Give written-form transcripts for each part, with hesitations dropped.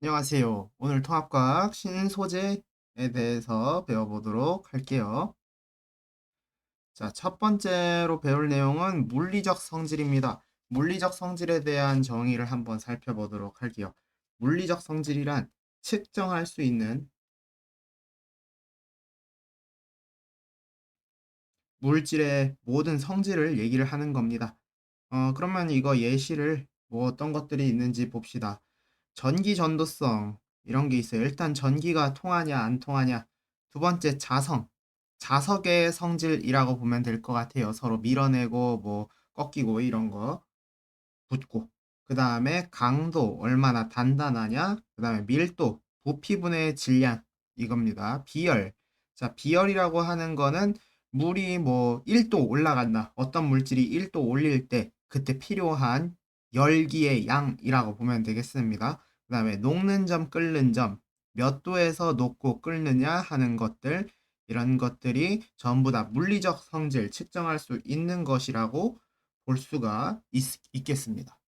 안녕하세요. 오늘 통합과학 신소재에 대해서 배워보도록 할게요. 자, 첫 번째로 배울 내용은 물리적 성질입니다. 물리적 성질에 대한 정의를 한번 살펴보도록 할게요. 물리적 성질이란 측정할 수 있는 물질의 모든 성질을 얘기를 하는 겁니다. 그러면 이거 예시를 뭐 어떤 것들이 있는지 봅시다. 전기 전도성 이런 게 있어요. 일단 전기가 통하냐 안 통하냐. 두 번째 자성. 자석의 성질이라고 보면 될 것 같아요. 서로 밀어내고 뭐 꺾이고 이런 거 붙고. 그 다음에 강도 얼마나 단단하냐. 그 다음에 밀도 부피분의 질량 이겁니다. 비열. 자, 비열이라고 하는 거는 물이 뭐 1도 올라간다. 어떤 물질이 1도 올릴 때 그때 필요한 열기의 양이라고 보면 되겠습니다. 그 다음에 녹는 점, 끓는 점, 몇 도에서 녹고 끓느냐 하는 것들, 이런 것들이 전부 다 물리적 성질 측정할 수 있는 것이라고 볼 수가 있겠습니다.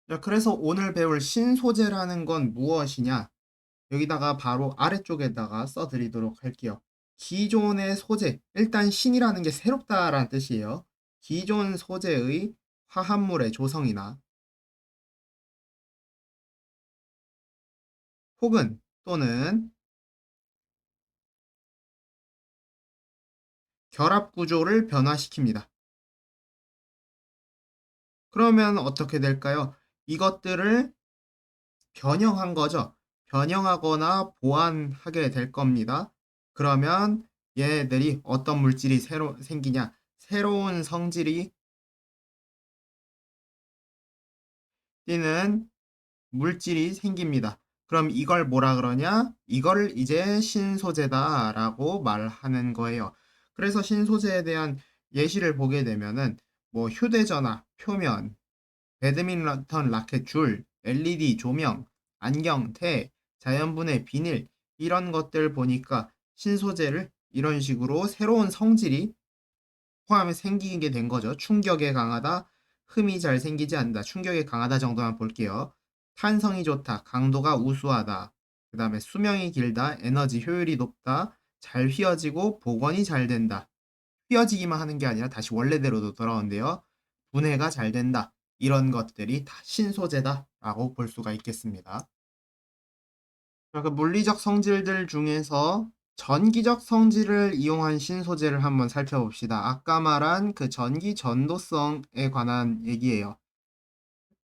자, 그래서 오늘 배울 신소재라는 건 무엇이냐? 여기다가 바로 아래쪽에다가 써드리도록 할게요. 기존의 소재, 일단 신이라는 게 새롭다라는 뜻이에요. 기존 소재의 화합물의 조성이나 혹은 또는 결합 구조를 변화시킵니다. 그러면 어떻게 될까요? 이것들을 변형한 거죠. 변형하거나 보완하게 될 겁니다. 그러면 얘네들이 어떤 물질이 새로 생기냐? 새로운 성질이 띠는 물질이 생깁니다. 그럼 이걸 뭐라 그러냐? 이걸 이제 신소재다라고 말하는 거예요. 그래서 신소재에 대한 예시를 보게 되면은 뭐 휴대전화, 표면, 배드민턴 라켓 줄, LED 조명, 안경, 테, 자연분해 비닐 이런 것들 보니까 신소재를 이런 식으로 새로운 성질이 포함해 생기게 된 거죠. 충격에 강하다, 흠이 잘 생기지 않는다. 충격에 강하다 정도만 볼게요. 탄성이 좋다, 강도가 우수하다. 그 다음에 수명이 길다, 에너지 효율이 높다, 잘 휘어지고 복원이 잘 된다. 휘어지기만 하는 게 아니라 다시 원래대로도 돌아온대요. 분해가 잘 된다. 이런 것들이 다 신소재다라고 볼 수가 있겠습니다. 자, 그 물리적 성질들 중에서 전기적 성질을 이용한 신소재를 한번 살펴봅시다. 아까 말한 그 전기 전도성에 관한 얘기예요.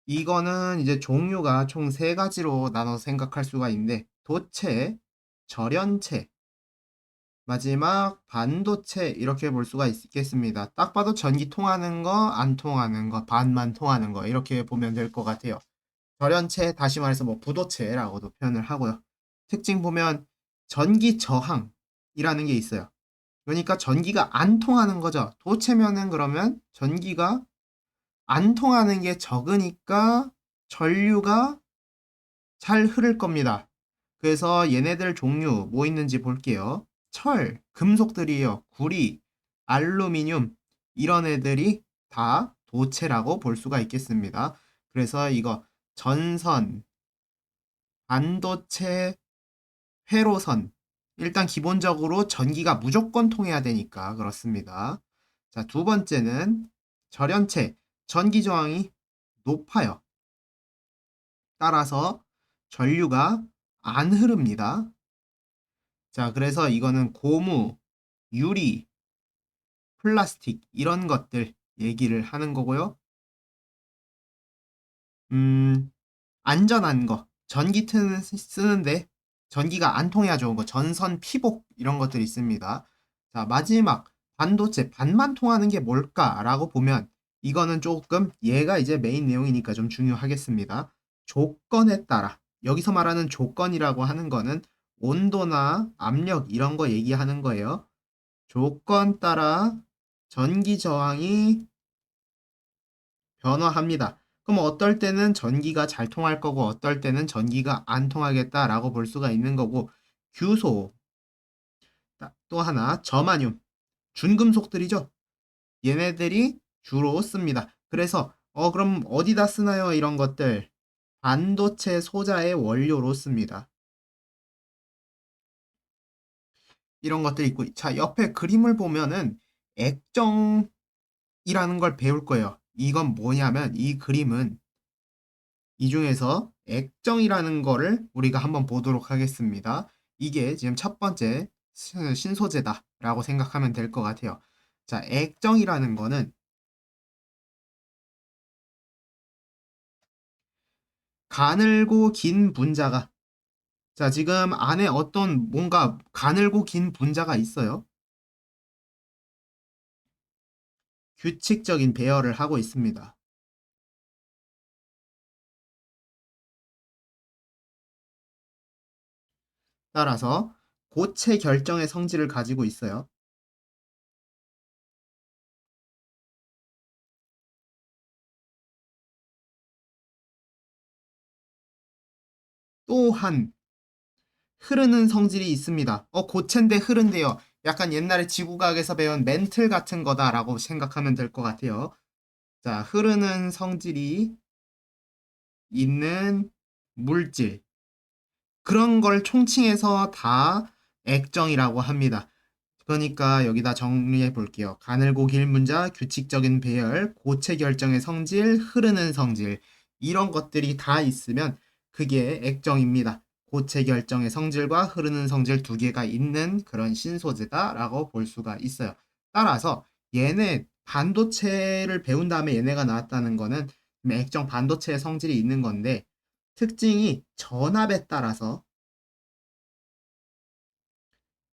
이거는 이제 종류가 총 세 가지로 나눠 생각할 수가 있는데, 도체, 절연체, 마지막 반도체 이렇게 볼 수가 있겠습니다. 딱 봐도 전기 통하는 거, 안 통하는 거, 반만 통하는 거 이렇게 보면 될 것 같아요. 절연체, 다시 말해서 뭐 부도체라고도 표현을 하고요. 특징 보면 전기 저항이라는 게 있어요. 그러니까 전기가 안 통하는 거죠. 도체면은 그러면 전기가 안 통하는 게 적으니까 전류가 잘 흐를 겁니다. 그래서 얘네들 종류 뭐 있는지 볼게요. 철, 금속들이에요. 구리, 알루미늄 이런 애들이 다 도체라고 볼 수가 있겠습니다. 그래서 이거 전선, 반도체, 회로선. 일단 기본적으로 전기가 무조건 통해야 되니까 그렇습니다. 자, 두 번째는 절연체. 전기 저항이 높아요. 따라서 전류가 안 흐릅니다. 자, 그래서 이거는 고무, 유리, 플라스틱 이런 것들 얘기를 하는 거고요. 음, 안전한 거. 전기 쓰는데 전기가 안 통해야 좋은 거. 전선 피복 이런 것들이 있습니다. 자, 마지막 반도체 반만 통하는 게 뭘까라고 보면 이거는 조금 얘가 이제 메인 내용이니까 좀 중요하겠습니다. 조건에 따라 여기서 말하는 조건이라고 하는 거는 온도나 압력 이런 거 얘기하는 거예요. 조건 따라 전기 저항이 변화합니다. 그럼 어떨 때는 전기가 잘 통할 거고 어떨 때는 전기가 안 통하겠다라고 볼 수가 있는 거고 규소 또 하나 저마늄 준금속들이죠. 얘네들이 주로 씁니다. 그래서 그럼 어디다 쓰나요? 이런 것들 반도체 소자의 원료로 씁니다. 이런 것들이 있고, 자, 옆에 그림을 보면은 액정이라는 걸 배울 거예요. 이건 뭐냐면 이 그림은 이 중에서 액정이라는 거를 우리가 한번 보도록 하겠습니다. 이게 지금 첫 번째 신소재다라고 생각하면 될 것 같아요. 자, 액정이라는 거는 가늘고 긴 분자가, 자, 지금 안에 어떤 뭔가 가늘고 긴 분자가 있어요. 규칙적인 배열을 하고 있습니다. 따라서 고체 결정의 성질을 가지고 있어요. 또한 흐르는 성질이 있습니다. 고체인데 흐른대요. 약간 옛날에 지구과학에서 배운 멘틀 같은 거다라고 생각하면 될 것 같아요. 자, 흐르는 성질이 있는 물질. 그런 걸 총칭해서 다 액정이라고 합니다. 그러니까 여기다 정리해 볼게요. 가늘고 긴 문자, 규칙적인 배열, 고체 결정의 성질, 흐르는 성질. 이런 것들이 다 있으면 그게 액정입니다. 고체 결정의 성질과 흐르는 성질 두 개가 있는 그런 신소재다라고 볼 수가 있어요. 따라서 얘네 반도체를 배운 다음에 얘네가 나왔다는 거는 액정 반도체의 성질이 있는 건데 특징이 전압에 따라서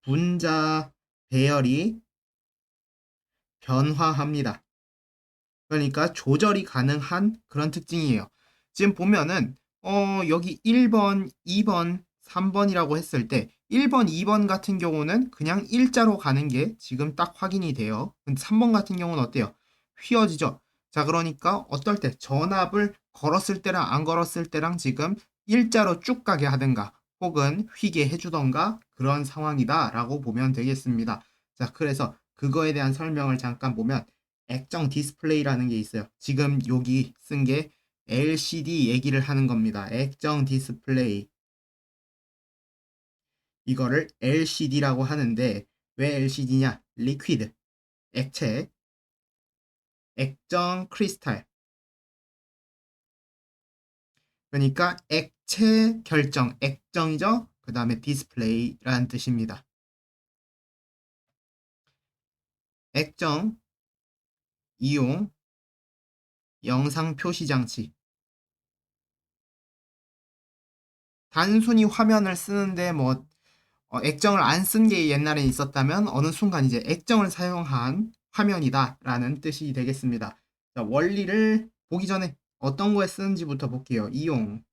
분자 배열이 변화합니다. 그러니까 조절이 가능한 그런 특징이에요. 지금 보면은 여기 1번, 2번, 3번이라고 했을 때 1번, 2번 같은 경우는 그냥 일자로 가는 게 지금 딱 확인이 돼요. 근데 3번 같은 경우는 어때요? 휘어지죠. 자, 그러니까 어떨 때 전압을 걸었을 때랑 안 걸었을 때랑 지금 일자로 쭉 가게 하든가 혹은 휘게 해주던가 그런 상황이다라고 보면 되겠습니다. 자, 그래서 그거에 대한 설명을 잠깐 보면 액정 디스플레이라는 게 있어요. 지금 여기 쓴 게 LCD 얘기를 하는 겁니다. 액정 디스플레이. 이거를 LCD라고 하는데 왜 LCD냐? 리퀴드, 액체, 액정 크리스탈. 그러니까 액체 결정, 액정이죠. 그 다음에 디스플레이라는 뜻입니다. 액정, 이용, 영상 표시 장치. 단순히 화면을 쓰는데 뭐 액정을 안 쓴 게 옛날에 있었다면 어느 순간 이제 액정을 사용한 화면이다라는 뜻이 되겠습니다. 자, 원리를 보기 전에 어떤 거에 쓰는지부터 볼게요. 이용,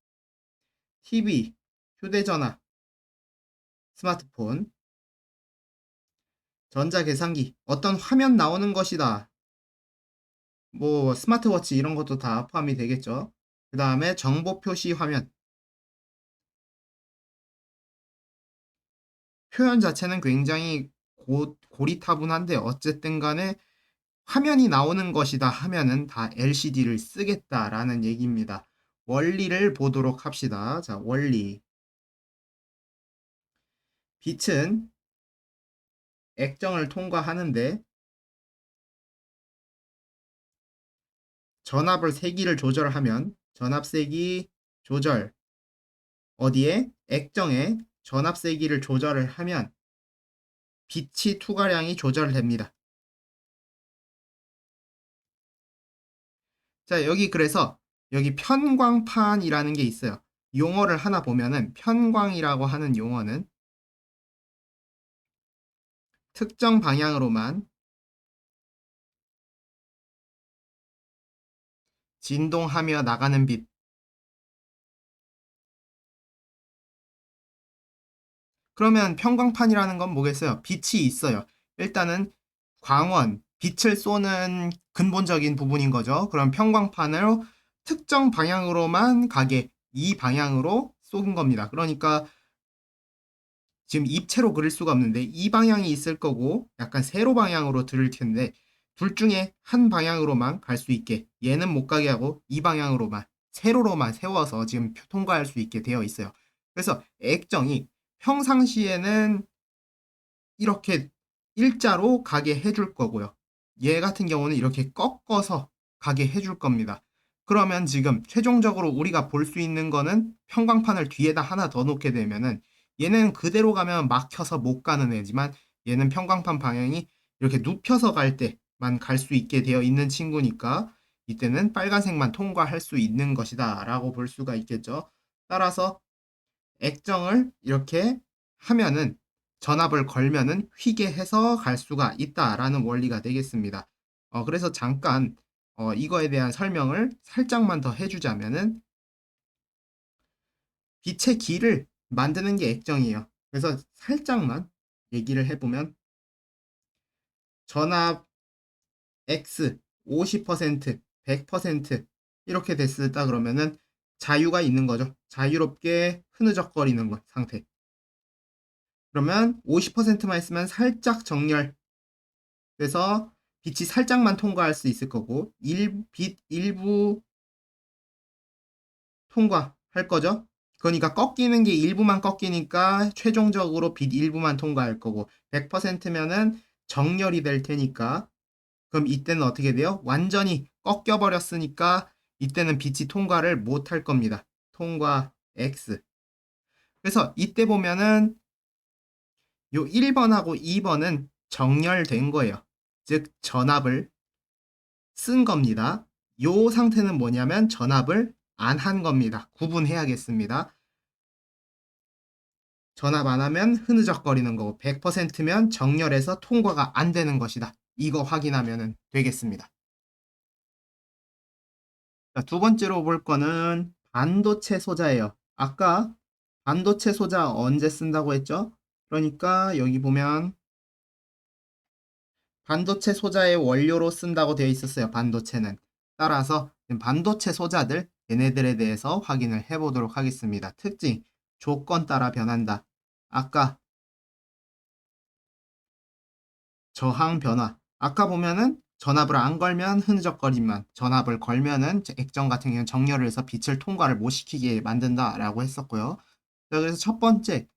TV, 휴대전화, 스마트폰, 전자계산기, 어떤 화면 나오는 것이다. 뭐 스마트워치 이런 것도 다 포함이 되겠죠. 그 다음에 정보 표시 화면. 표현 자체는 굉장히 고리타분한데 어쨌든 간에 화면이 나오는 것이다 하면은 다 LCD를 쓰겠다라는 얘기입니다. 원리를 보도록 합시다. 자, 원리. 빛은 액정을 통과하는데 전압을 세기를 조절하면 전압 세기 조절 어디에? 액정에 전압 세기를 조절을 하면 빛이 투과량이 조절됩니다. 자, 여기 그래서 여기 편광판이라는 게 있어요. 용어를 하나 보면은 편광이라고 하는 용어는 특정 방향으로만 진동하며 나가는 빛. 그러면 편광판이라는 건 뭐겠어요? 빛이 있어요. 일단은 광원, 빛을 쏘는 근본적인 부분인 거죠. 그럼 편광판으로 특정 방향으로만 가게 이 방향으로 쏘은 겁니다. 그러니까 지금 입체로 그릴 수가 없는데 이 방향이 있을 거고 약간 세로 방향으로 들을 텐데 둘 중에 한 방향으로만 갈 수 있게 얘는 못 가게 하고 이 방향으로만 세로로만 세워서 지금 통과할 수 있게 되어 있어요. 그래서 액정이 평상시에는 이렇게 일자로 가게 해줄 거고요. 얘 같은 경우는 이렇게 꺾어서 가게 해줄 겁니다. 그러면 지금 최종적으로 우리가 볼 수 있는 거는 형광판을 뒤에다 하나 더 놓게 되면은 얘는 그대로 가면 막혀서 못 가는 애지만 얘는 형광판 방향이 이렇게 눕혀서 갈 때만 갈 수 있게 되어 있는 친구니까 이때는 빨간색만 통과할 수 있는 것이다 라고 볼 수가 있겠죠. 따라서 액정을 이렇게 하면은 전압을 걸면은 휘게 해서 갈 수가 있다라는 원리가 되겠습니다. 그래서 잠깐 이거에 대한 설명을 살짝만 더 해주자면은 빛의 길을 만드는 게 액정이에요. 그래서 살짝만 얘기를 해보면 전압 X 50%, 100% 이렇게 됐다 그러면은 자유가 있는 거죠. 자유롭게 흐느적거리는 것 상태. 그러면 50%만 있으면 살짝 정렬. 그래서 빛이 살짝만 통과할 수 있을 거고 빛 일부 통과할 거죠. 그러니까 꺾이는 게 일부만 꺾이니까 최종적으로 빛 일부만 통과할 거고 100%면은 정렬이 될 테니까 그럼 이때는 어떻게 돼요? 완전히 꺾여 버렸으니까 이때는 빛이 통과를 못 할 겁니다. 통과 X. 그래서 이때 보면은 요 1번하고 2번은 정렬된 거예요. 즉 전압을 쓴 겁니다. 요 상태는 뭐냐면 전압을 안 한 겁니다. 구분해야겠습니다. 전압 안 하면 흐느적거리는 거고 100%면 정렬해서 통과가 안 되는 것이다. 이거 확인하면 되겠습니다. 자, 두 번째로 볼 거는 반도체 소자예요. 아까 반도체 소자 언제 쓴다고 했죠? 그러니까 여기 보면 반도체 소자의 원료로 쓴다고 되어 있었어요. 반도체는. 따라서 반도체 소자들 얘네들에 대해서 확인을 해보도록 하겠습니다. 특징, 조건 따라 변한다. 아까 저항 변화. 아까 보면은 전압을 안 걸면 흐느적거림만, 전압을 걸면은 액정 같은 경우는 정렬을 해서 빛을 통과를 못 시키게 만든다라고 했었고요. 자, 그래서 첫 번째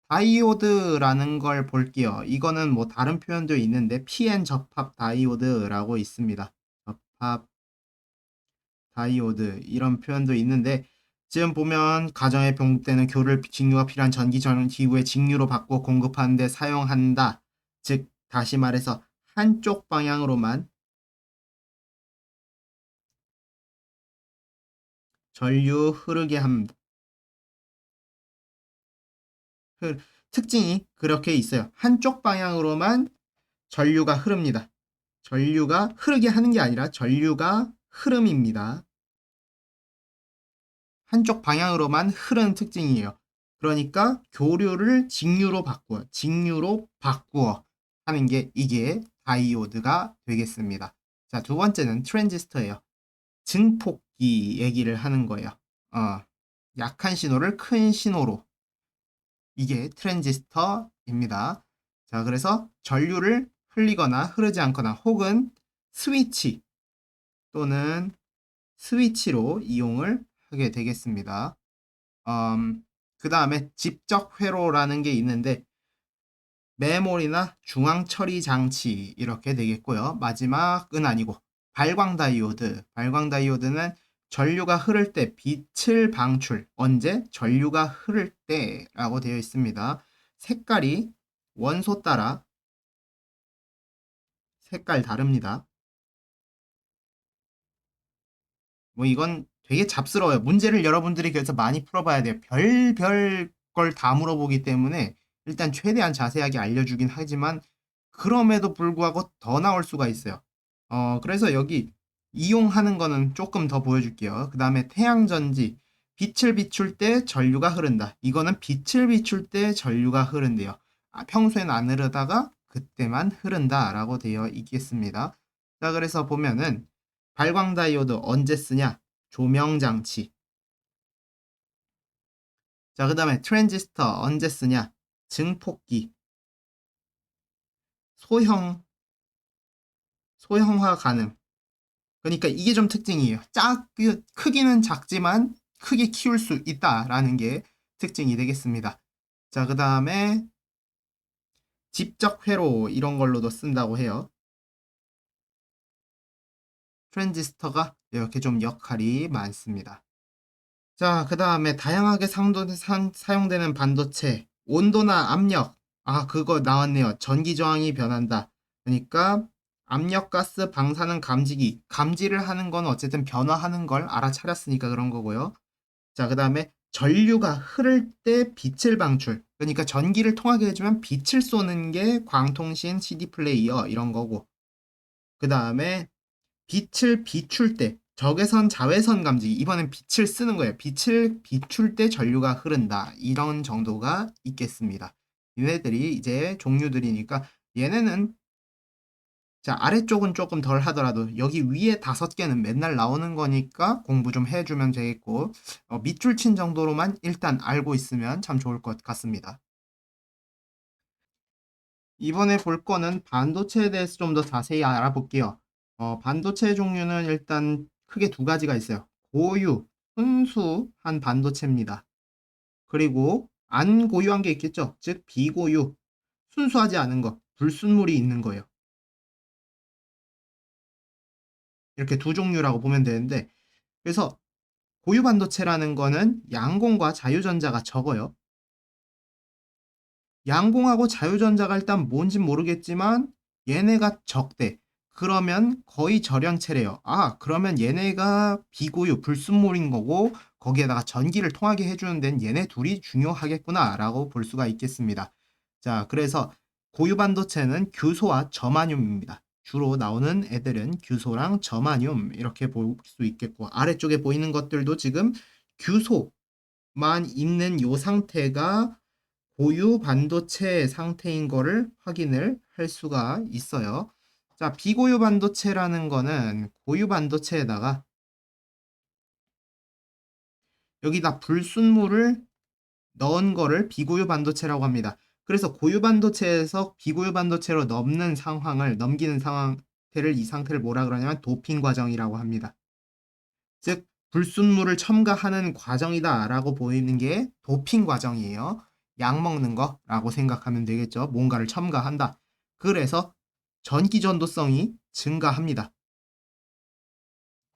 다이오드라는 걸 볼게요. 이거는 뭐 다른 표현도 있는데 PN 접합 다이오드라고 있습니다. 접합 다이오드 이런 표현도 있는데 지금 보면 가정에 병때는 교를 직류가 필요한 전기 기구의 직류로 바꿔 공급하는 데 사용한다. 즉 다시 말해서 한쪽 방향으로만 전류 흐르게 합니다. 특징이 그렇게 있어요. 한쪽 방향으로만 전류가 흐릅니다. 전류가 흐르게 하는 게 아니라 전류가 흐름입니다. 한쪽 방향으로만 흐르는 특징이에요. 그러니까 교류를 직류로 바꾸어 하는 게 이게 다이오드가 되겠습니다. 자, 두 번째는 트랜지스터예요. 증폭기 얘기를 하는 거예요. 어, 약한 신호를 큰 신호로 이게 트랜지스터입니다. 자, 그래서 전류를 흘리거나 흐르지 않거나 혹은 스위치 또는 스위치로 이용을 하게 되겠습니다. 그 다음에 집적 회로라는 게 있는데 메모리나 중앙 처리 장치 이렇게 되겠고요. 마지막은 아니고 발광 다이오드. 발광 다이오드는 전류가 흐를 때 빛을 방출. 언제? 전류가 흐를 때라고 되어 있습니다. 색깔이 원소 따라 색깔 다릅니다. 뭐 이건 되게 잡스러워요. 문제를 여러분들이 그래서 많이 풀어봐야 돼요. 별별 걸 다 물어보기 때문에 일단 최대한 자세하게 알려주긴 하지만 그럼에도 불구하고 더 나올 수가 있어요. 그래서 여기 이용하는 거는 조금 더 보여줄게요. 그 다음에 태양전지. 빛을 비출 때 전류가 흐른다. 이거는 빛을 비출 때 전류가 흐른대요. 평소엔 안 흐르다가 그때만 흐른다라고 되어 있겠습니다. 자, 그래서 보면은 발광 다이오드 언제 쓰냐? 조명 장치. 자, 그 다음에 트랜지스터 언제 쓰냐? 증폭기. 소형, 소형화 가능. 그러니까 이게 좀 특징이에요. 크기는 작지만 크게 키울 수 있다라는 게 특징이 되겠습니다. 자, 그 다음에 집적 회로 이런 걸로도 쓴다고 해요. 트랜지스터가 이렇게 좀 역할이 많습니다. 자, 그 다음에 다양하게 사용되는 반도체, 온도나 압력. 아, 그거 나왔네요. 전기 저항이 변한다. 그러니까 압력, 가스, 방사능 감지기. 감지를 하는 건 어쨌든 변화하는 걸 알아차렸으니까 그런 거고요. 자, 그 다음에 전류가 흐를 때 빛을 방출. 그러니까 전기를 통하게 해주면 빛을 쏘는 게 광통신, CD 플레이어 이런 거고. 그 다음에 빛을 비출 때 적외선 자외선 감지 이번엔 빛을 쓰는 거예요. 빛을 비출 때 전류가 흐른다. 이런 정도가 있겠습니다. 얘네들이 이제 종류들이니까 얘네는 자 아래쪽은 조금 덜 하더라도 여기 위에 5개는 맨날 나오는 거니까 공부 좀 해주면 되겠고 밑줄 친 정도로만 일단 알고 있으면 참 좋을 것 같습니다. 이번에 볼 거는 반도체에 대해서 좀 더 자세히 알아볼게요. 반도체 종류는 일단 크게 두 가지가 있어요. 고유, 순수한 반도체입니다. 그리고 안 고유한 게 있겠죠. 즉 비고유, 순수하지 않은 거, 불순물이 있는 거예요. 이렇게 두 종류라고 보면 되는데 그래서 고유 반도체라는 거는 양공과 자유전자가 적어요. 양공하고 자유전자가 일단 뭔진 모르겠지만 얘네가 적대. 그러면 거의 절연체래요. 아, 그러면 얘네가 비고유, 불순물인 거고 거기에다가 전기를 통하게 해주는 데는 얘네 둘이 중요하겠구나 라고 볼 수가 있겠습니다. 자, 그래서 고유 반도체는 규소와 저마뇽입니다. 주로 나오는 애들은 규소랑 저마뇽 이렇게 볼 수 있겠고 아래쪽에 보이는 것들도 지금 규소만 있는 요 상태가 고유 반도체 상태인 거를 확인을 할 수가 있어요. 자, 비고유 반도체라는 거는 고유 반도체에다가 여기다 불순물을 넣은 거를 비고유 반도체라고 합니다. 그래서 고유 반도체에서 비고유 반도체로 넘기는 상태를 이 상태를 뭐라 그러냐면 도핑 과정이라고 합니다. 즉 불순물을 첨가하는 과정이다라고 보이는 게 도핑 과정이에요. 약 먹는 거라고 생각하면 되겠죠. 뭔가를 첨가한다. 그래서 전기 전도성이 증가합니다.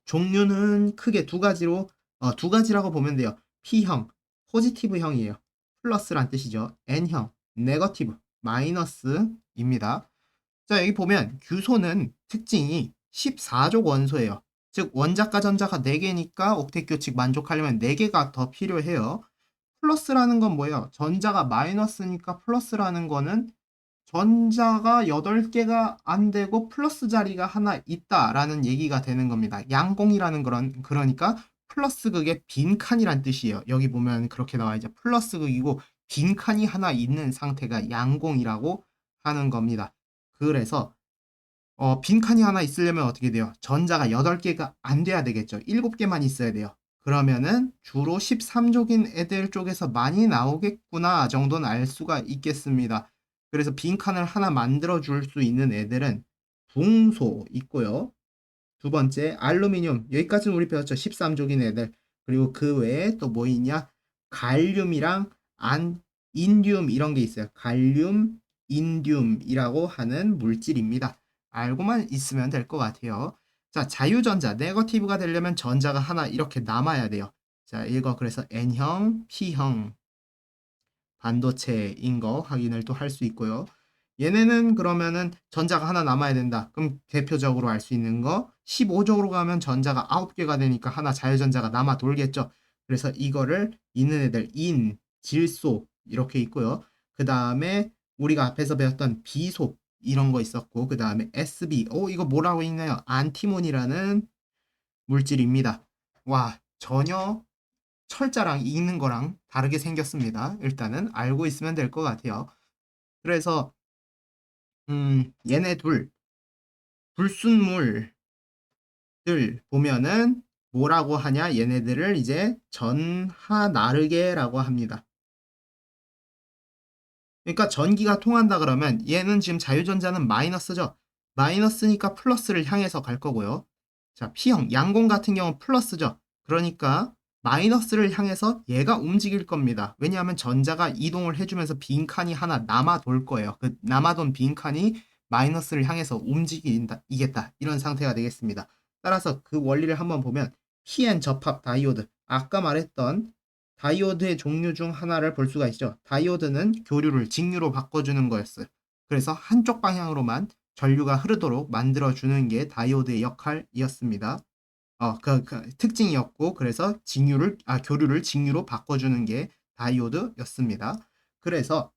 종류는 크게 두 가지라고 보면 돼요. P형, 포지티브형이에요. 플러스란 뜻이죠. N형, 네거티브, 마이너스입니다. 자, 여기 보면 규소는 특징이 14족 원소예요. 즉 원자과 전자가 4개니까 옥텟 규칙 만족하려면 4개가 더 필요해요. 플러스라는 건 뭐예요? 전자가 마이너스니까 플러스라는 거는 전자가 8개가 안 되고 플러스 자리가 하나 있다라는 얘기가 되는 겁니다. 양공이라는 그러니까 플러스 극의 빈 칸이란 뜻이에요. 여기 보면 그렇게 나와 있죠. 플러스 극이고 빈 칸이 하나 있는 상태가 양공이라고 하는 겁니다. 그래서 빈칸이 하나 있으려면 어떻게 돼요? 전자가 8개가 안 돼야 되겠죠. 7개만 있어야 돼요. 그러면은 주로 13족인 애들 쪽에서 많이 나오겠구나 정도는 알 수가 있겠습니다. 그래서 빈칸을 하나 만들어 줄 수 있는 애들은 붕소 있고요. 두 번째 알루미늄 여기까지는 우리 배웠죠. 13족인 애들. 그리고 그 외에 또 뭐 있냐? 갈륨이랑 인듐 이런 게 있어요. 갈륨, 인듐이라고 하는 물질입니다. 알고만 있으면 될 것 같아요. 자, 자유전자, 네거티브가 되려면 전자가 하나 이렇게 남아야 돼요. 자, 이거 그래서 N형, P형 반도체인 거 확인을 또 할 수 있고요. 얘네는 그러면은 전자가 하나 남아야 된다. 그럼 대표적으로 알 수 있는 거 15족으로 가면 전자가 9개가 되니까 하나 자유전자가 남아 돌겠죠. 그래서 이거를 있는 애들 질소 이렇게 있고요. 그 다음에 우리가 앞에서 배웠던 비소 이런 거 있었고 그 다음에 SB 이거 뭐라고 읽나요? 안티몬이라는 물질입니다. 와 전혀 철자랑 읽는 거랑 다르게 생겼습니다. 일단은 알고 있으면 될 것 같아요. 그래서 얘네 둘 불순물들 보면은 뭐라고 하냐? 얘네들을 이제 전하나르게라고 합니다. 그러니까 전기가 통한다 그러면 얘는 지금 자유전자는 마이너스죠. 마이너스니까 플러스를 향해서 갈 거고요. 자, P형, 양공 같은 경우는 플러스죠. 그러니까 마이너스를 향해서 얘가 움직일 겁니다. 왜냐하면 전자가 이동을 해주면서 빈칸이 하나 남아돌 거예요. 그 남아돈 빈칸이 마이너스를 향해서 움직이겠다. 이런 상태가 되겠습니다. 따라서 그 원리를 한번 보면 PN 접합 다이오드, 아까 말했던 다이오드의 종류 중 하나를 볼 수가 있죠. 다이오드는 교류를 직류로 바꿔주는 거였어요. 그래서 한쪽 방향으로만 전류가 흐르도록 만들어주는 게 다이오드의 역할이었습니다. 그 특징이었고, 그래서 교류를 직류로 바꿔주는 게 다이오드였습니다. 그래서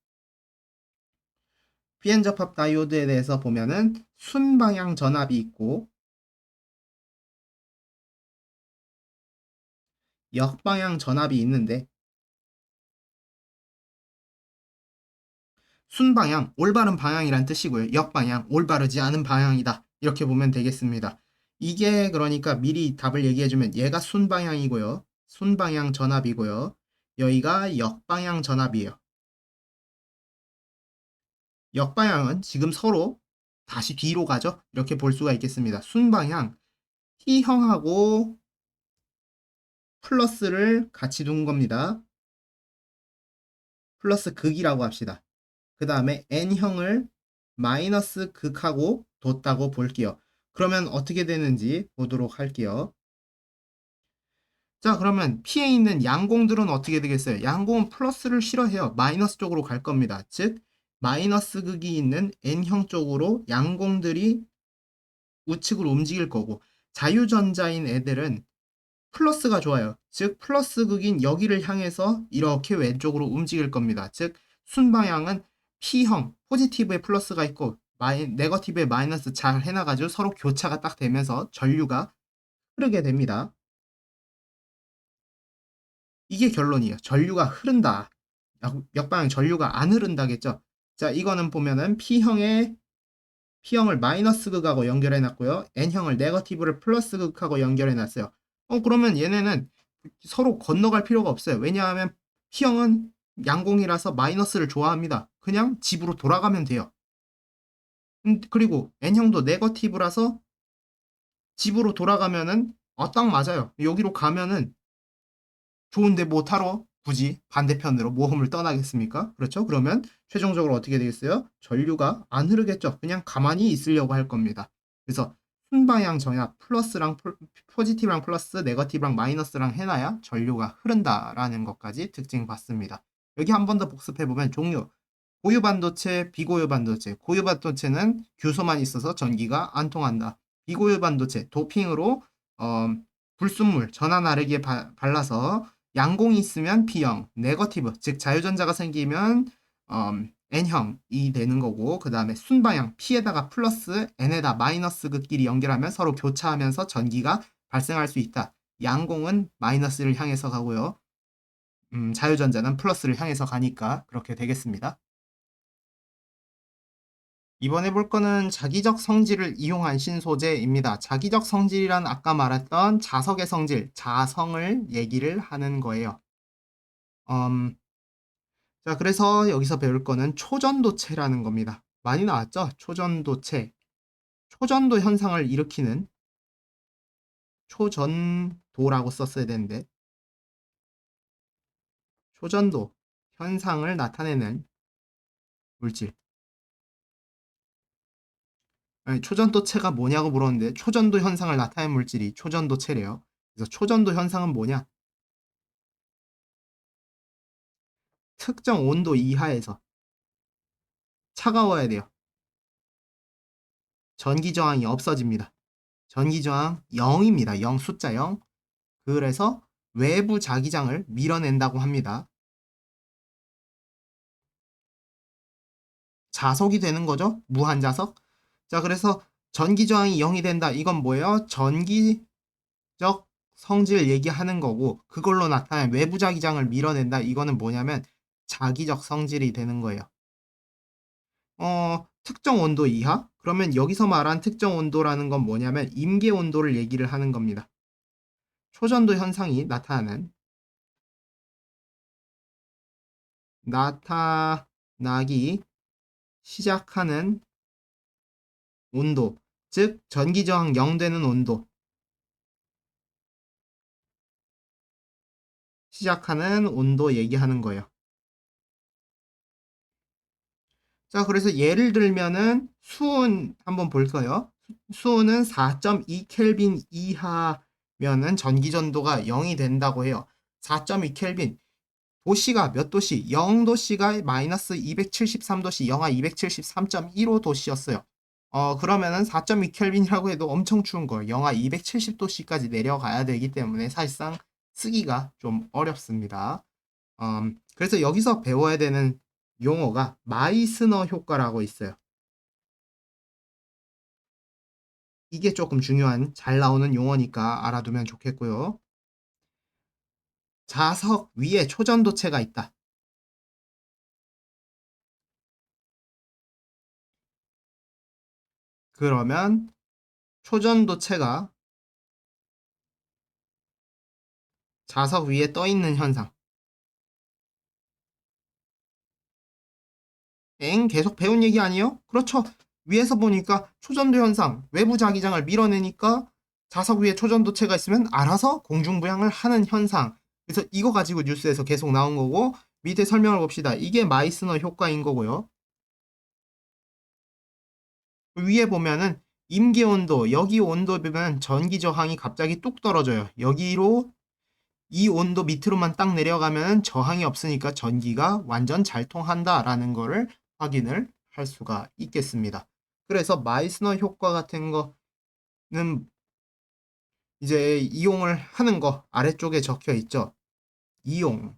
PN 접합 다이오드에 대해서 보면은 순방향 전압이 있고 역방향 전압이 있는데, 순방향, 올바른 방향이란 뜻이고요. 역방향, 올바르지 않은 방향이다. 이렇게 보면 되겠습니다. 이게 그러니까 미리 답을 얘기해주면 얘가 순방향이고요. 순방향 전압이고요. 여기가 역방향 전압이에요. 역방향은 지금 서로 다시 뒤로 가죠. 이렇게 볼 수가 있겠습니다. 순방향, T형하고 플러스를 같이 둔 겁니다. 플러스 극이라고 합시다. 그 다음에 N형을 마이너스 극하고 뒀다고 볼게요. 그러면 어떻게 되는지 보도록 할게요. 자, 그러면 P에 있는 양공들은 어떻게 되겠어요? 양공은 플러스를 싫어해요. 마이너스 쪽으로 갈 겁니다. 즉, 마이너스 극이 있는 N형 쪽으로 양공들이 우측으로 움직일 거고, 자유전자인 애들은 플러스가 좋아요. 즉, 플러스 극인 여기를 향해서 이렇게 왼쪽으로 움직일 겁니다. 즉, 순방향은 P형, 포지티브에 플러스가 있고, 네거티브에 마이너스 잘 해놔가지고 서로 교차가 딱 되면서 전류가 흐르게 됩니다. 이게 결론이에요. 전류가 흐른다. 역방향 전류가 안 흐른다겠죠. 자, 이거는 보면은 P형을 마이너스 극하고 연결해 놨고요. N형을 네거티브를 플러스 극하고 연결해 놨어요. 그러면 얘네는 서로 건너갈 필요가 없어요. 왜냐하면 P형은 양공이라서 마이너스를 좋아합니다. 그냥 집으로 돌아가면 돼요. 그리고 N형도 네거티브라서 집으로 돌아가면은 딱 맞아요. 여기로 가면은 좋은데 뭐 타러 굳이 반대편으로 모험을 떠나겠습니까? 그렇죠? 그러면 최종적으로 어떻게 되겠어요? 전류가 안 흐르겠죠. 그냥 가만히 있으려고 할 겁니다. 그래서 순방향 전압 플러스랑 포지티브랑 플러스 네거티브랑 마이너스랑 해놔야 전류가 흐른다라는 것까지 특징 봤습니다. 여기 한 번 더 복습해 보면 종류 고유 반도체, 비고유 반도체. 고유 반도체는 규소만 있어서 전기가 안 통한다. 비고유 반도체 도핑으로 어, 불순물 전하 나르기에 발라서 양공이 있으면 B형, 네거티브, 즉 자유전자가 생기면 N형이 되는 거고, 그 다음에 순방향 P에다가 플러스, N에다 마이너스 극끼리 연결하면 서로 교차하면서 전기가 발생할 수 있다. 양공은 마이너스를 향해서 가고요. 자유전자는 플러스를 향해서 가니까 그렇게 되겠습니다. 이번에 볼 거는 자기적 성질을 이용한 신소재입니다. 자기적 성질이란 아까 말했던 자석의 성질, 자성을 얘기를 하는 거예요. 음, 자, 그래서 여기서 배울 거는 초전도체라는 겁니다. 많이 나왔죠? 초전도체. 초전도 현상을 일으키는 초전도라고 썼어야 되는데, 초전도 현상을 나타내는 물질. 아니, 초전도체가 뭐냐고 물었는데, 초전도 현상을 나타내는 물질이 초전도체래요. 그래서 초전도 현상은 뭐냐? 특정 온도 이하에서 차가워야 돼요. 전기 저항이 없어집니다. 전기 저항 0입니다. 0 숫자 0. 그래서 외부 자기장을 밀어낸다고 합니다. 자석이 되는 거죠. 무한자석. 자, 그래서 전기 저항이 0이 된다. 이건 뭐예요? 전기적 성질 얘기하는 거고, 그걸로 나타낸 외부 자기장을 밀어낸다. 이거는 뭐냐면 자기적 성질이 되는 거예요. 특정 온도 이하? 그러면 여기서 말한 특정 온도라는 건 뭐냐면 임계 온도를 얘기를 하는 겁니다. 초전도 현상이 나타나기 시작하는 온도, 즉 전기 저항 0 되는 온도, 시작하는 온도 얘기하는 거예요. 자, 그래서 예를 들면은 수온 한번 볼까요? 수온은 4.2 켈빈 이하면은 전기 전도가 0이 된다고 해요. 4.2 켈빈. 도시가 몇 도시? 0도씨가 마이너스 273도씨, 영하 273.15도씨였어요. 그러면은 4.2 켈빈이라고 해도 엄청 추운 거예요. 영하 270도씨까지 내려가야 되기 때문에 사실상 쓰기가 좀 어렵습니다. 그래서 여기서 배워야 되는 용어가 마이스너 효과라고 있어요. 이게 조금 중요한 잘 나오는 용어니까 알아두면 좋겠고요. 자석 위에 초전도체가 있다. 그러면 초전도체가 자석 위에 떠 있는 현상. 계속 배운 얘기 아니에요? 그렇죠. 위에서 보니까 초전도 현상, 외부 자기장을 밀어내니까 자석 위에 초전도체가 있으면 알아서 공중부양을 하는 현상. 그래서 이거 가지고 뉴스에서 계속 나온 거고, 밑에 설명을 봅시다. 이게 마이스너 효과인 거고요. 위에 보면은 임계 온도, 여기 온도 보면 전기 저항이 갑자기 뚝 떨어져요. 여기로 이 온도 밑으로만 딱 내려가면 저항이 없으니까 전기가 완전 잘 통한다라는 거를 확인을 할 수가 있겠습니다. 그래서 마이스너 효과 같은 거는 이제 이용을 하는 거 아래쪽에 적혀 있죠. 이용.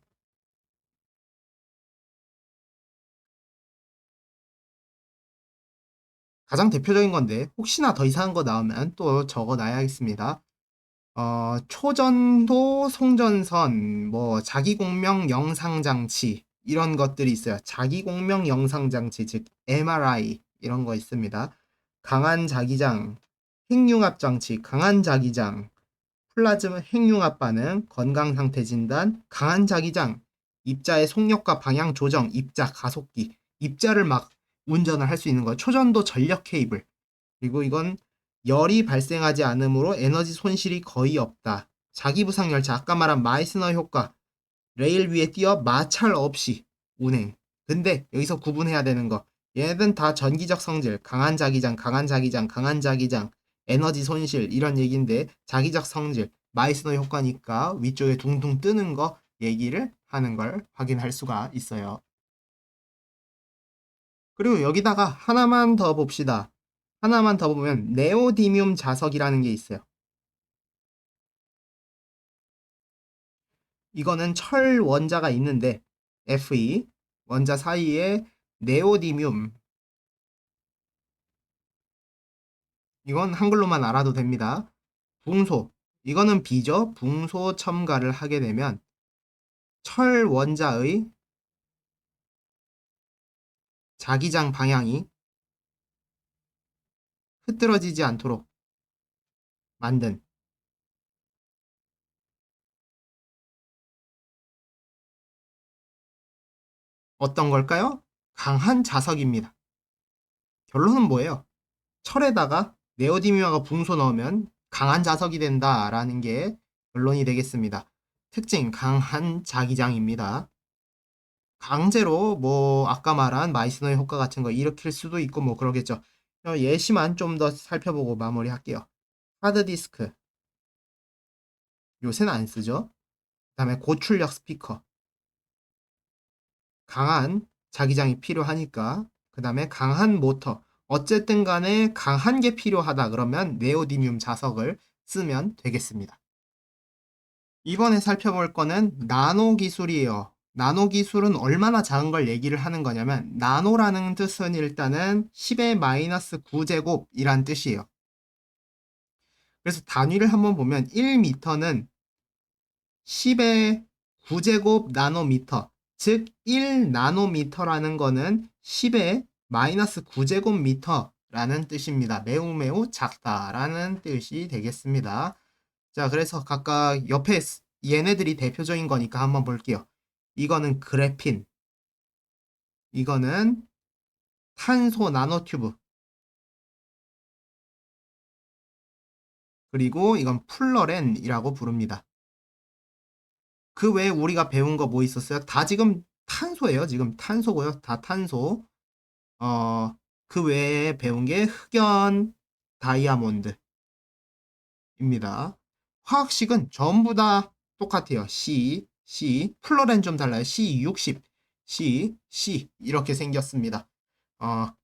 가장 대표적인 건데 혹시나 더 이상한 거 나오면 또 적어 놔야겠습니다. 초전도 송전선, 뭐 자기공명 영상장치 이런 것들이 있어요. 자기공명 영상장치, 즉 MRI 이런 거 있습니다. 강한 자기장, 핵융합 장치, 강한 자기장, 플라즈마 핵융합 반응, 건강 상태 진단, 강한 자기장, 입자의 속력과 방향 조정, 입자 가속기, 입자를 막 운전을 할 수 있는 거. 초전도 전력 케이블. 그리고 이건 열이 발생하지 않으므로 에너지 손실이 거의 없다. 자기부상 열차, 아까 말한 마이스너 효과, 레일 위에 뛰어 마찰 없이 운행. 근데 여기서 구분해야 되는 거, 얘네들은 다 전기적 성질, 강한 자기장, 강한 자기장, 강한 자기장, 에너지 손실 이런 얘기인데 자기적 성질, 마이스너 효과니까 위쪽에 둥둥 뜨는 거 얘기를 하는 걸 확인할 수가 있어요. 그리고 여기다가 하나만 더 봅시다. 하나만 더 보면 네오디뮴 자석이라는 게 있어요. 이거는 철 원자가 있는데 Fe 원자 사이에 네오디뮴, 이건 한글로만 알아도 됩니다. 붕소, 이거는 B죠. 붕소 첨가를 하게 되면 철 원자의 자기장 방향이 흐트러지지 않도록 만든 어떤 걸까요? 강한 자석입니다. 결론은 뭐예요? 철에다가 네오디뮴과 붕소 넣으면 강한 자석이 된다라는 게 결론이 되겠습니다. 특징 강한 자기장입니다. 강제로 뭐 아까 말한 마이스너의 효과 같은 거 일으킬 수도 있고 뭐 그러겠죠. 예시만 좀 더 살펴보고 마무리할게요. 하드디스크 요새는 안 쓰죠. 그다음에 고출력 스피커 강한 자기장이 필요하니까 그다음에 강한 모터 어쨌든 간에 강한 게 필요하다 그러면 네오디뮴 자석을 쓰면 되겠습니다. 이번에 살펴볼 거는 나노 기술이에요. 나노 기술은 얼마나 작은 걸 얘기를 하는 거냐면 나노라는 뜻은 일단은 10의 마이너스 9제곱이란 뜻이에요. 그래서 단위를 한번 보면 1m는 10의 9제곱 나노미터, 즉 1나노미터라는 거는 10의 마이너스 9제곱미터라는 뜻입니다. 매우 매우 작다라는 뜻이 되겠습니다. 자, 그래서 각각 옆에 얘네들이 대표적인 거니까 한번 볼게요. 이거는 그래핀, 이거는 탄소 나노튜브, 그리고 이건 플러렌이라고 부릅니다. 그 외에 우리가 배운 거 뭐 있었어요? 다 지금 탄소예요. 지금 탄소고요. 다 탄소. 어, 그 외에 배운 게 흑연, 다이아몬드입니다. 화학식은 전부 다 똑같아요. C, 플러렌 좀 달라요. C60, C 이렇게 생겼습니다.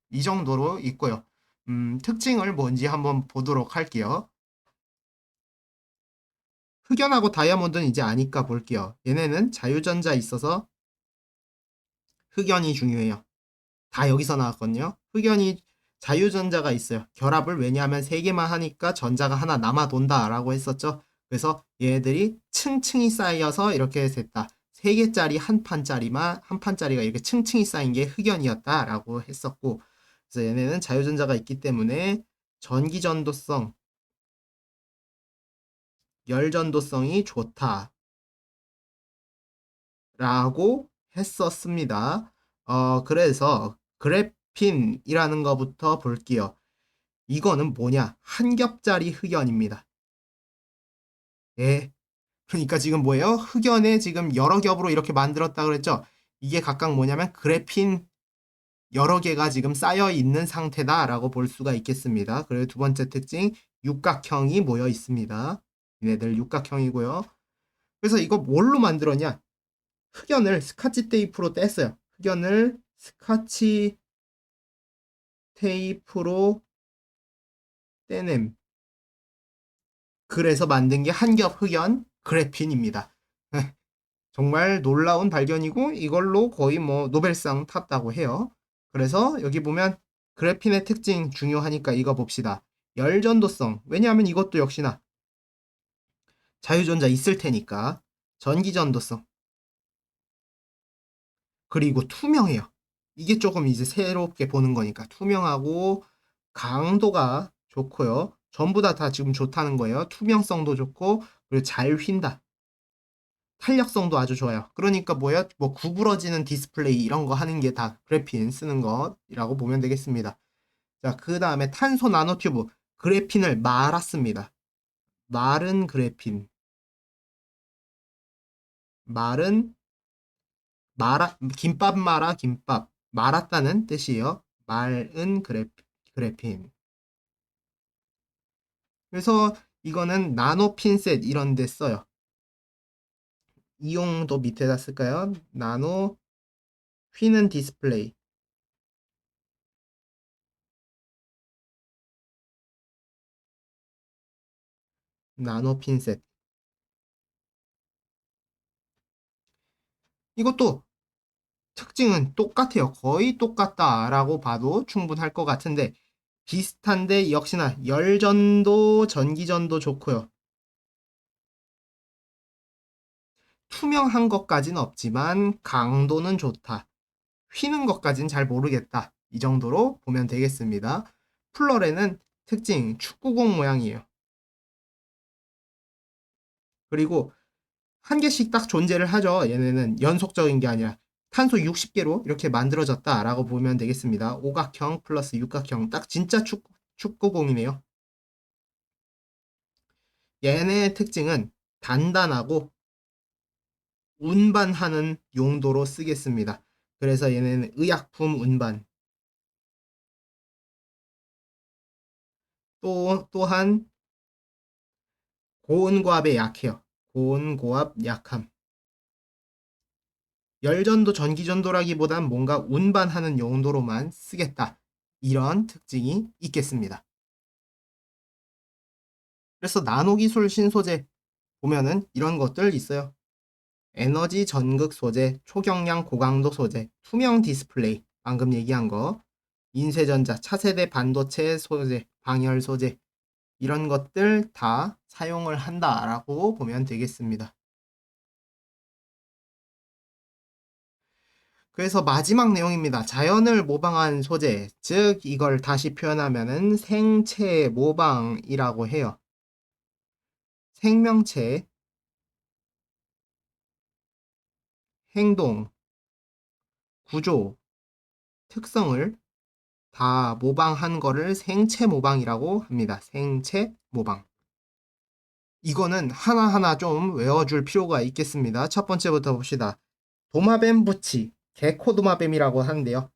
이 정도로 있고요. 특징을 뭔지 한번 보도록 할게요. 흑연하고 다이아몬드는 이제 아니까 볼게요. 얘네는 자유전자 있어서 흑연이 중요해요. 다 여기서 나왔거든요. 흑연이 자유전자가 있어요. 결합을 왜냐하면 세 개만 하니까 전자가 하나 남아 돈다라고 했었죠. 그래서 얘네들이 층층이 쌓여서 이렇게 됐다. 세 개짜리 한 판짜리가 이렇게 층층이 쌓인 게 흑연이었다라고 했었고, 그래서 얘네는 자유전자가 있기 때문에 전기전도성, 열전도성이 좋다라고 했었습니다. 그래서 그래핀이라는 거부터 볼게요. 이거는 뭐냐? 한 겹짜리 흑연입니다. 예. 그러니까 지금 뭐예요? 흑연에 지금 여러 겹으로 이렇게 만들었다 그랬죠? 이게 각각 뭐냐면 그래핀 여러 개가 지금 쌓여 있는 상태다라고 볼 수가 있겠습니다. 그리고 두 번째 특징, 육각형이 모여 있습니다. 얘네들 육각형이고요. 그래서 이거 뭘로 만들었냐? 흑연을 스카치 테이프로 뗐어요. 흑연을 스카치 테이프로 떼냄. 그래서 만든 게 한겹 흑연 그래핀입니다. 정말 놀라운 발견이고 이걸로 거의 뭐 노벨상 탔다고 해요. 그래서 여기 보면 그래핀의 특징 중요하니까 이거 봅시다. 열전도성. 왜냐하면 이것도 역시나 자유전자 있을 테니까. 전기전도성. 그리고 투명해요. 이게 조금 이제 새롭게 보는 거니까 투명하고 강도가 좋고요. 전부 다 지금 좋다는 거예요. 투명성도 좋고 그리고 잘 휜다. 탄력성도 아주 좋아요. 그러니까 뭐야? 뭐 구부러지는 디스플레이 이런 거 하는 게 다 그래핀 쓰는 것이라고 보면 되겠습니다. 자, 그 다음에 탄소 나노튜브 그래핀을 말았습니다. 마른 그래핀. 마른 김밥 말아 김밥 말았다는 뜻이에요. 마른 그래핀. 그래서 이거는 나노 핀셋 이런 데 써요. 이용도 밑에다 쓸까요? 나노 휘는 디스플레이. 나노 핀셋. 이것도 특징은 똑같아요. 거의 똑같다라고 봐도 충분할 것 같은데 비슷한데 역시나 열전도 전기전도 좋고요. 투명한 것까지는 없지만 강도는 좋다. 휘는 것까지는 잘 모르겠다. 이 정도로 보면 되겠습니다. 플러레는 특징 축구공 모양이에요. 그리고 한 개씩 딱 존재를 하죠. 얘네는 연속적인 게 아니라 탄소 60개로 이렇게 만들어졌다라고 보면 되겠습니다. 오각형 플러스 육각형 딱 진짜 축구공이네요. 얘네의 특징은 단단하고 운반하는 용도로 쓰겠습니다. 그래서 얘네는 의약품 운반. 또한 고온고압에 약해요. 고온고압 약함. 열전도 전기전도라기보단 뭔가 운반하는 용도로만 쓰겠다. 이런 특징이 있겠습니다. 그래서 나노기술 신소재 보면은 이런 것들 있어요. 에너지 전극 소재, 초경량 고강도 소재, 투명 디스플레이, 방금 얘기한 거, 인쇄전자, 차세대 반도체 소재, 방열 소재, 이런 것들 다 사용을 한다라고 보면 되겠습니다. 그래서 마지막 내용입니다. 자연을 모방한 소재, 즉 이걸 다시 표현하면은 생체 모방이라고 해요. 생명체, 행동, 구조, 특성을 다 모방한 거를 생체 모방이라고 합니다. 생체 모방. 이거는 하나하나 좀 외워줄 필요가 있겠습니다. 첫 번째부터 봅시다. 도마뱀 부치, 개코도마뱀이라고 하는데요.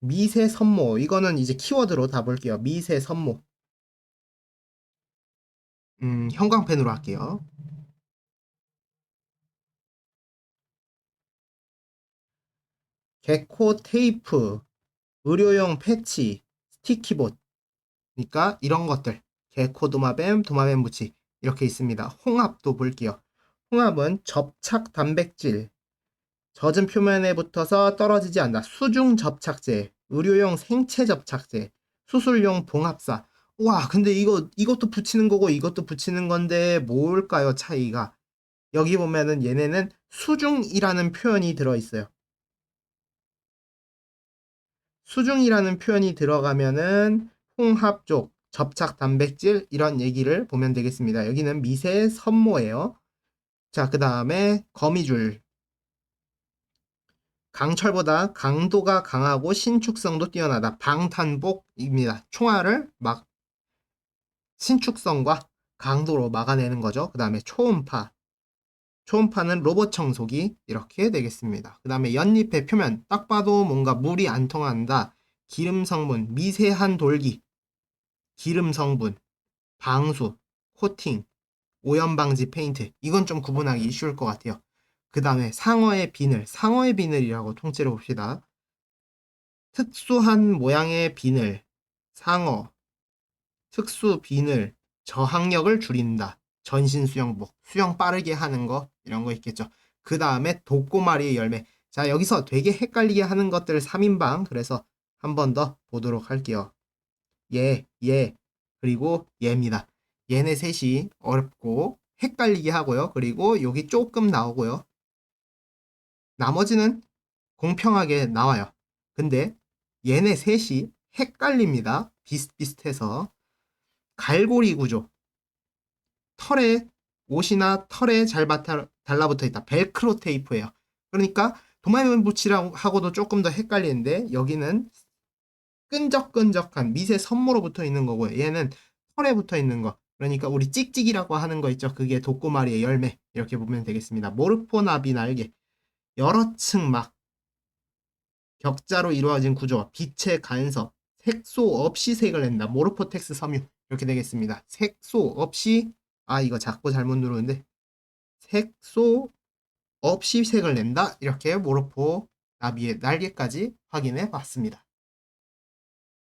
미세선모, 이거는 이제 키워드로 다 볼게요. 미세선모. 형광펜으로 할게요. 개코 테이프, 의료용 패치, 스티키봇. 그러니까 이런 것들. 개코 도마뱀, 도마뱀 부치. 이렇게 있습니다. 홍합도 볼게요. 홍합은 접착 단백질, 젖은 표면에 붙어서 떨어지지 않는다. 수중 접착제, 의료용 생체 접착제, 수술용 봉합사. 와, 근데 이것도 붙이는 거고 이것도 붙이는 건데 뭘까요, 차이가? 여기 보면은 얘네는 수중이라는 표현이 들어있어요. 수중이라는 표현이 들어가면은 홍합 쪽, 접착 단백질 이런 얘기를 보면 되겠습니다. 여기는 미세 선모예요. 자, 그 다음에 거미줄. 강철보다 강도가 강하고 신축성도 뛰어나다. 방탄복입니다. 총알을 막 신축성과 강도로 막아내는 거죠. 그 다음에 초음파. 초음파는 로봇 청소기 이렇게 되겠습니다. 그 다음에 연잎의 표면. 딱 봐도 뭔가 물이 안 통한다. 기름 성분, 미세한 돌기, 기름 성분, 방수, 코팅, 오염 방지 페인트. 이건 좀 구분하기 쉬울 것 같아요. 그 다음에 상어의 비늘. 상어의 비늘이라고 통째로 봅시다. 특수한 모양의 비늘, 상어, 특수 비늘, 저항력을 줄인다. 전신 수영복, 수영 빠르게 하는 거, 이런 거 있겠죠. 그 다음에 독고마리의 열매. 자, 여기서 되게 헷갈리게 하는 것들 3인방. 그래서 한 번 더 보도록 할게요. 얘, 그리고 얘입니다. 얘네 셋이 어렵고 헷갈리게 하고요. 그리고 여기 조금 나오고요. 나머지는 공평하게 나와요. 근데 얘네 셋이 헷갈립니다. 비슷비슷해서. 갈고리 구조. 털에, 옷이나 털에 잘 달라붙어 있다. 벨크로 테이프예요. 그러니까 도마뱀 부치하고도 조금 더 헷갈리는데 여기는 끈적끈적한 미세 섬모로 붙어 있는 거고요. 얘는 털에 붙어 있는 거. 그러니까 우리 찍찍이라고 하는 거 있죠. 그게 독고마리의 열매. 이렇게 보면 되겠습니다. 모르포나비 날개. 여러 층막. 격자로 이루어진 구조, 빛의 간섭, 색소 없이 색을 낸다. 모르포텍스 섬유. 이렇게 되겠습니다. 색소 없이, 이거 자꾸 잘못 누르는데, 색소 없이 색을 낸다. 이렇게 모르포 나비의 날개까지 확인해 봤습니다.